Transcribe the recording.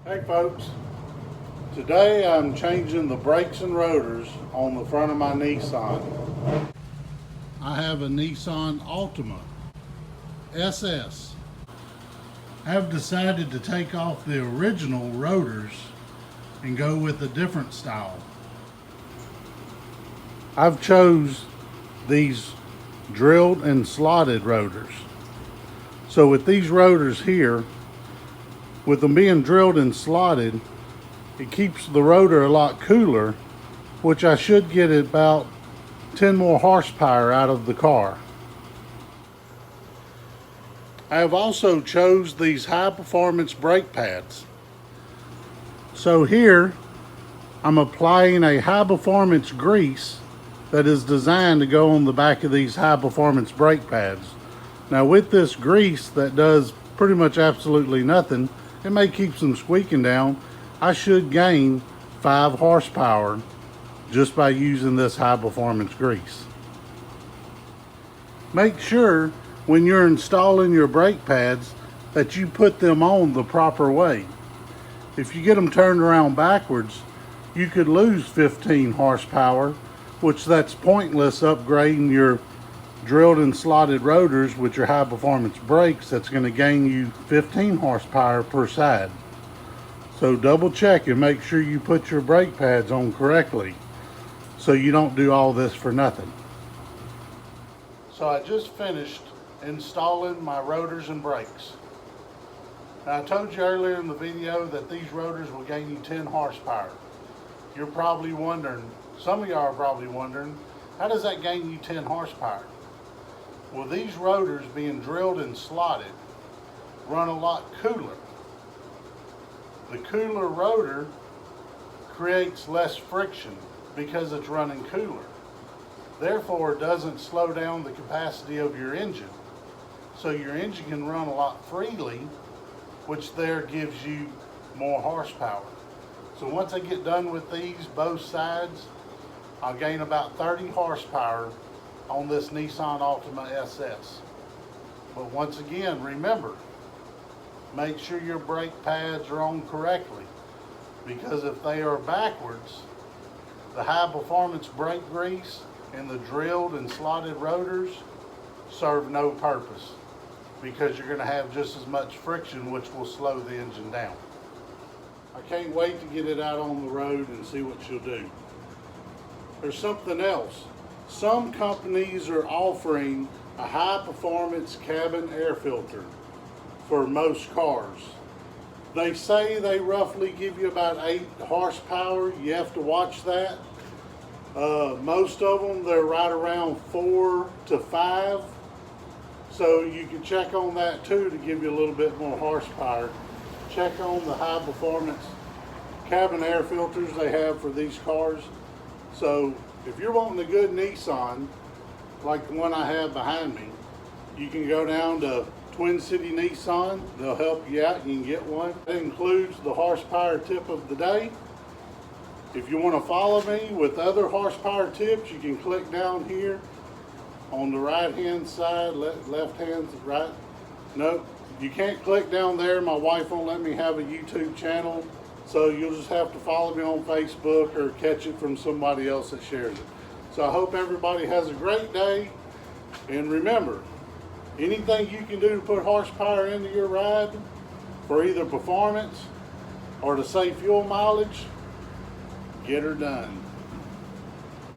Hey folks, today I'm changing the brakes and rotors on the front of my Nissan. I have a Nissan Altima SS. I've decided to take off the original rotors and go with a different style. I've chose these drilled and slotted rotors. So with these rotors here, with them being drilled and slotted, it keeps the rotor a lot cooler, which I should get about 10 more horsepower out of the car. I have also chose these high performance brake pads. So here I'm applying a high performance grease that is designed to go on the back of these high performance brake pads. Now with this grease that does pretty much absolutely nothing, it may keep some squeaking down. I should gain 5 horsepower just by using this high performance grease. Make sure when you're installing your brake pads that you put them on the proper way. If you get them turned around backwards, you could lose 15 horsepower, which that's pointless upgrading your drilled and slotted rotors with your high performance brakes. That's going to gain you 15 horsepower per side. So double check and make sure you put your brake pads on correctly so you don't do all this for nothing. So I just finished installing my rotors and brakes. Now I told you earlier in the video that these rotors will gain you 10 horsepower. You're probably wondering, some of y'all are probably wondering, how does that gain you 10 horsepower? Well, these rotors being drilled and slotted run a lot cooler. The cooler rotor creates less friction because it's running cooler. Therefore, it doesn't slow down the capacity of your engine. So your engine can run a lot freely, which there gives you more horsepower. So once I get done with these, both sides, I'll gain about 30 horsepower on this Nissan Altima SS. But once again, remember, make sure your brake pads are on correctly, because if they are backwards, the high performance brake grease and the drilled and slotted rotors serve no purpose, because you're going to have just as much friction, which will slow the engine down. I can't wait to get it out on the road and see what she'll do. There's something else. Some companies are offering a high performance cabin air filter for most cars. They say they roughly give you about 8 horsepower. You have to watch that. Most of them, they're right around 4 to 5. So you can check on that too to give you a little bit more horsepower. Check on the high performance cabin air filters they have for these cars. So if you're wanting a good Nissan, like the one I have behind me, you can go down to Twin City Nissan. They'll help you out. You can get one. That includes the horsepower tip of the day. If you want to follow me with other horsepower tips, you can click down here on the right hand side, left hand, right. Nope, you can't click down there. My wife won't let me have a YouTube channel. So you'll just have to follow me on Facebook or catch it from somebody else that shares it. So I hope everybody has a great day. And remember, anything you can do to put horsepower into your ride for either performance or to save fuel mileage, get her done.